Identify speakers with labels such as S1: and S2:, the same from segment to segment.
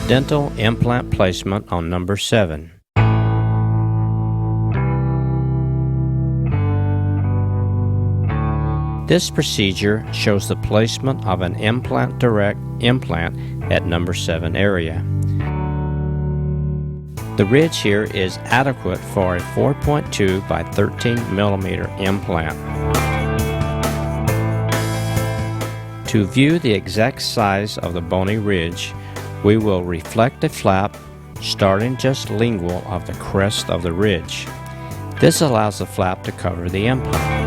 S1: dental implant placement on number 7. This procedure shows the placement of an Implant Direct implant at number 7 area. The ridge here is adequate for a 4.2 by 13 millimeter implant. To view the exact size of the bony ridge, we will reflect a flap starting just lingual of the crest of the ridge. This allows the flap to cover the implant.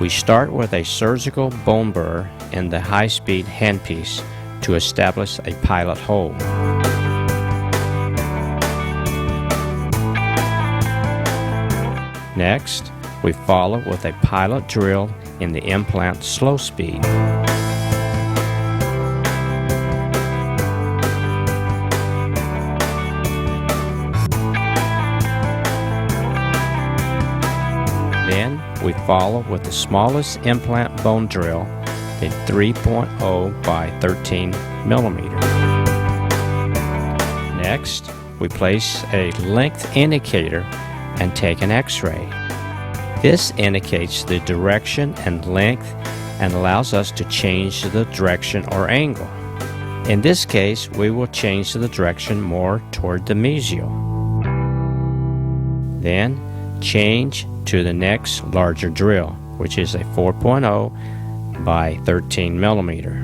S1: We start with a surgical bone burr in the high-speed handpiece to establish a pilot hole. Next, we follow with a pilot drill in the implant slow speed. Then we follow with the smallest implant bone drill, the 3.0 by 13 millimeter. Next, we place a length indicator and take an X-ray. This indicates the direction and length and allows us to change the direction or angle. In this case, we will change the direction more toward the mesial. Then, change to the next larger drill, which is a 4.0 by 13 millimeter.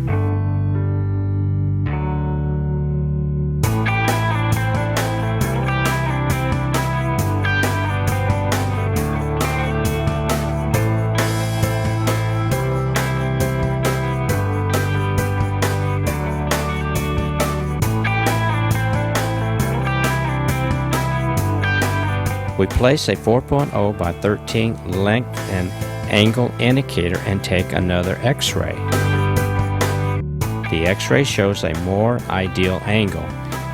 S1: We place a 4.0 by 13 length and angle indicator and take another X-ray. The X-ray shows a more ideal angle,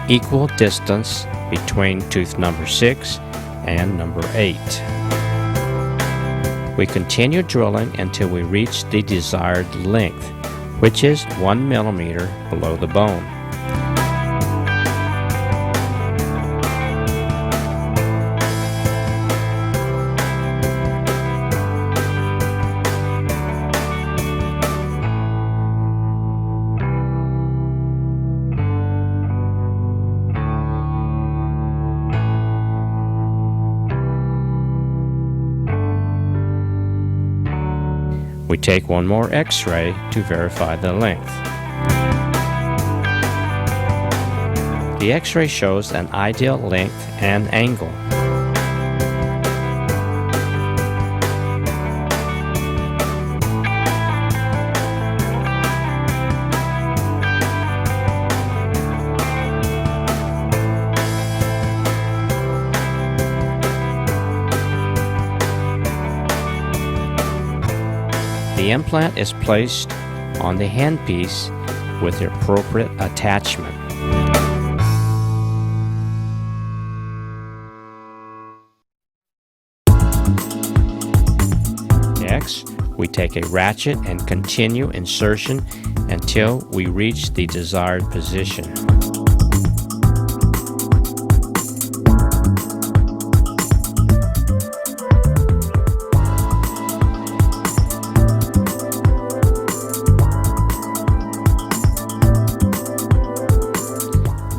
S1: equal distance between tooth number 6 and number 8. We continue drilling until we reach the desired length, which is 1 millimeter below the bone. We take one more X-ray to verify the length. The X-ray shows an ideal length and angle. The implant is placed on the handpiece with the appropriate attachment. Next, we take a ratchet and continue insertion until we reach the desired position.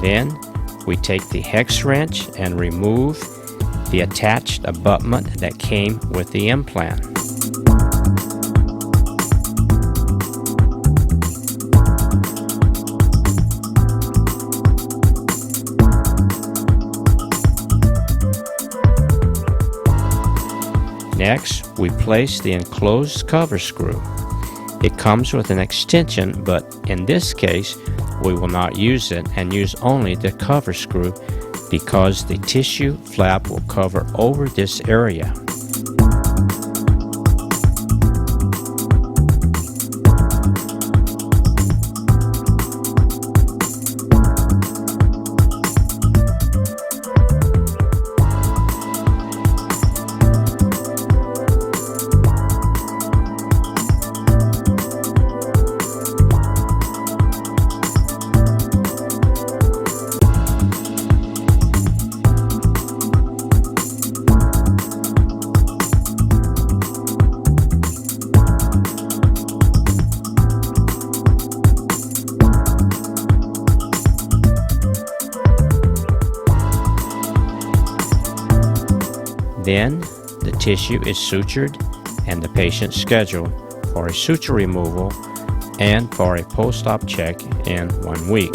S1: Then, we take the hex wrench and remove the attached abutment that came with the implant. Next, we place the enclosed cover screw. It comes with an extension, but in this case, we will not use it and use only the cover screw because the tissue flap will cover over this area. Then, the tissue is sutured and the patient scheduled for a suture removal and for a post-op check in 1 week.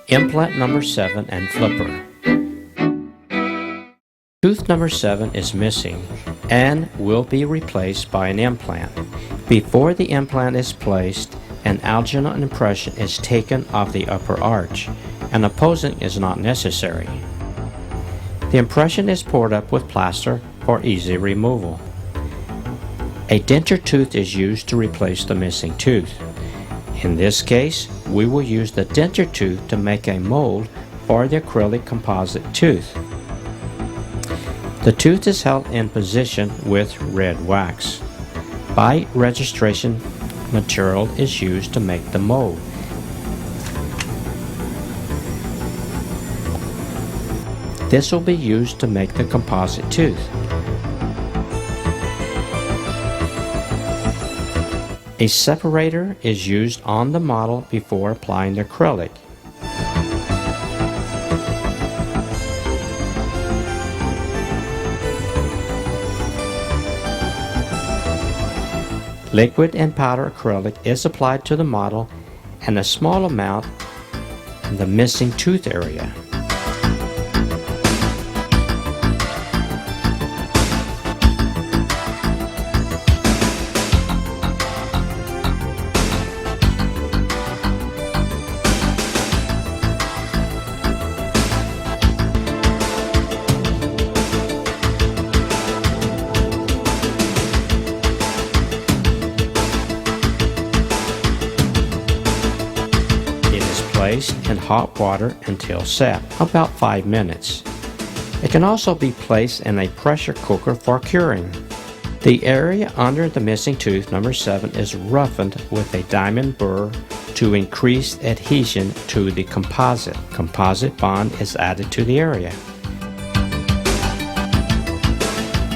S1: Implant number 7 and flipper. Tooth number 7 is missing and will be replaced by an implant. Before the implant is placed, an alginate impression is taken of the upper arch, and a posing is not necessary. The impression is poured up with plaster for easy removal. A denture tooth is used to replace the missing tooth. In this case, we will use the denture tooth to make a mold for the acrylic composite tooth. The tooth is held in position with red wax. Bite registration material is used to make the mold. This will be used to make the composite tooth. A separator is used on the model before applying the acrylic. Liquid and powder acrylic is applied to the model and a small amount in the missing tooth area. Placed in hot water until set, about 5 minutes. It can also be placed in a pressure cooker for curing. The area under the missing tooth number 7 is roughened with a diamond burr to increase adhesion to the composite. Composite bond is added to the area.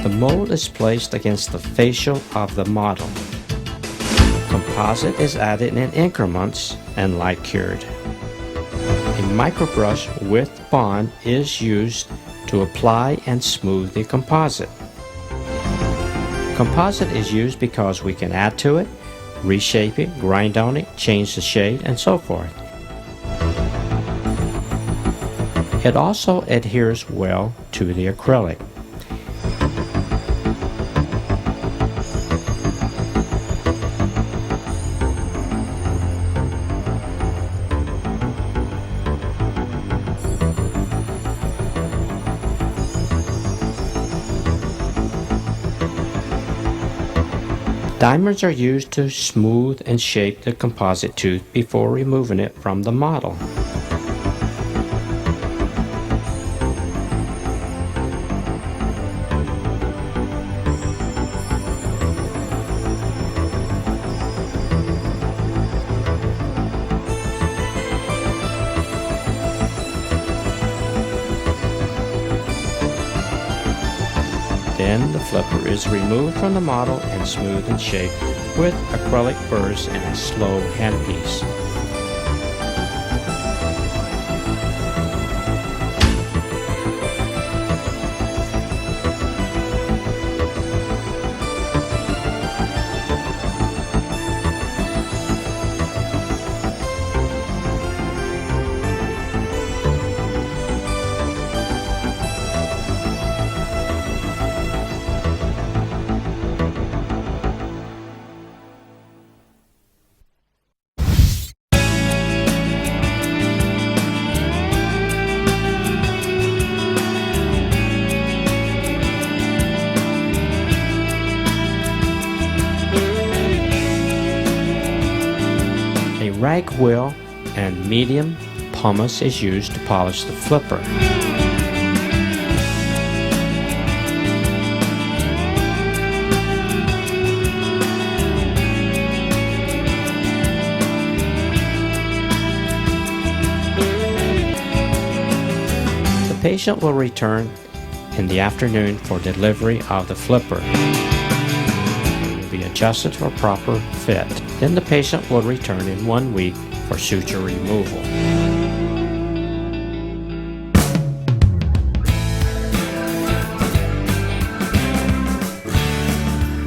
S1: The mold is placed against the facial of the model. Composite is added in increments and light cured. A microbrush with bond is used to apply and smooth the composite. Composite is used because we can add to it, reshape it, grind on it, change the shade, and so forth. It also adheres well to the acrylic. Diamonds are used to smooth and shape the composite tooth before removing it from the model. Then the flipper is removed from the model and smoothed and shaped with acrylic burrs and a slow handpiece. Rag wheel and medium pumice is used to polish the flipper. The patient will return in the afternoon for delivery of the flipper. It will be adjusted for proper fit. Then the patient will return in 1 week for suture removal.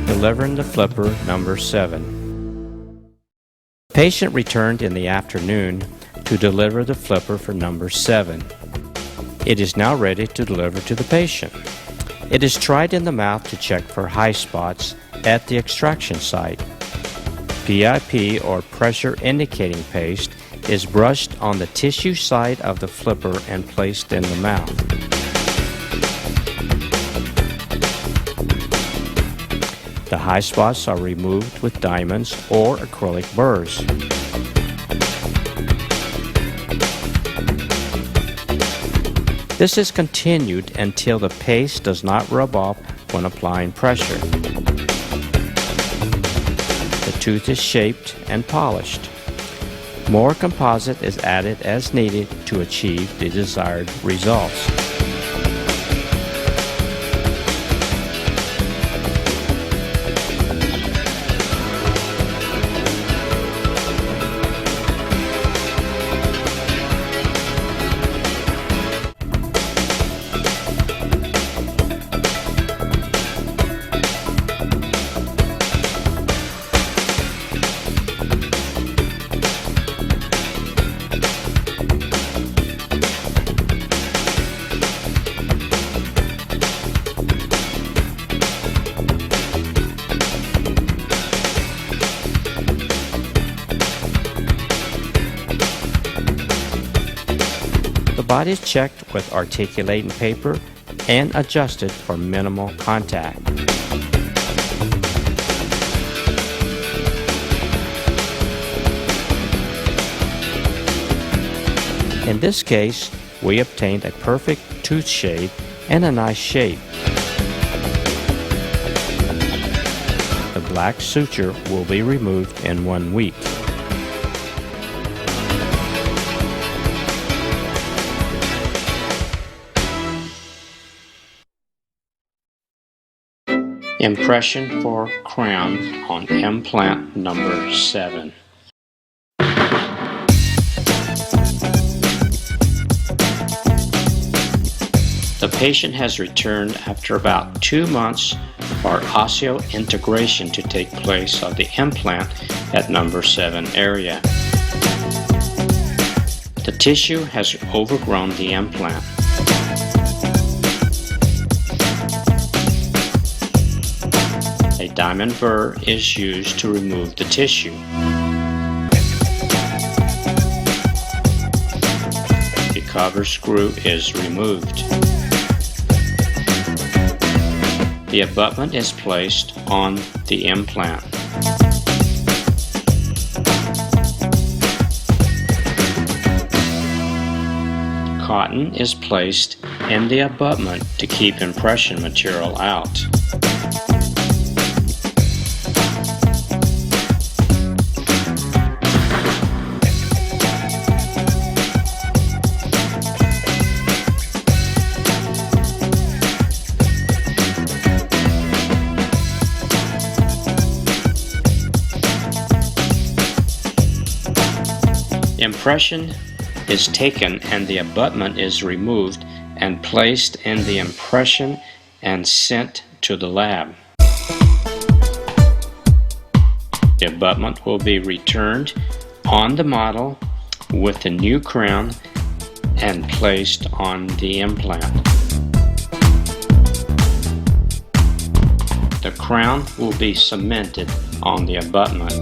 S1: Delivering the flipper number 7. The patient returned in the afternoon to deliver the flipper for number 7. It is now ready to deliver to the patient. It is tried in the mouth to check for high spots at the extraction site. PIP, or pressure indicating paste, is brushed on the tissue side of the flipper and placed in the mouth. The high spots are removed with diamonds or acrylic burrs. This is continued until the paste does not rub off when applying pressure. The tooth is shaped and polished. More composite is added as needed to achieve the desired results. The body is checked with articulating paper and adjusted for minimal contact. In this case, we obtained a perfect tooth shade and a nice shape. The black suture will be removed in 1 week. Impression for crown on implant number 7. The patient has returned after about 2 months for osseointegration to take place of the implant at number 7 area. The tissue has overgrown the implant. A diamond burr is used to remove the tissue. The cover screw is removed. The abutment is placed on the implant. Cotton is placed in the abutment to keep impression material out. Impression is taken and the abutment is removed and placed in the impression and sent to the lab. The abutment will be returned on the model with the new crown and placed on the implant. The crown will be cemented on the abutment.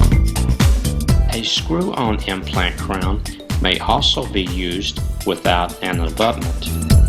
S1: A screw-on implant crown may also be used without an abutment.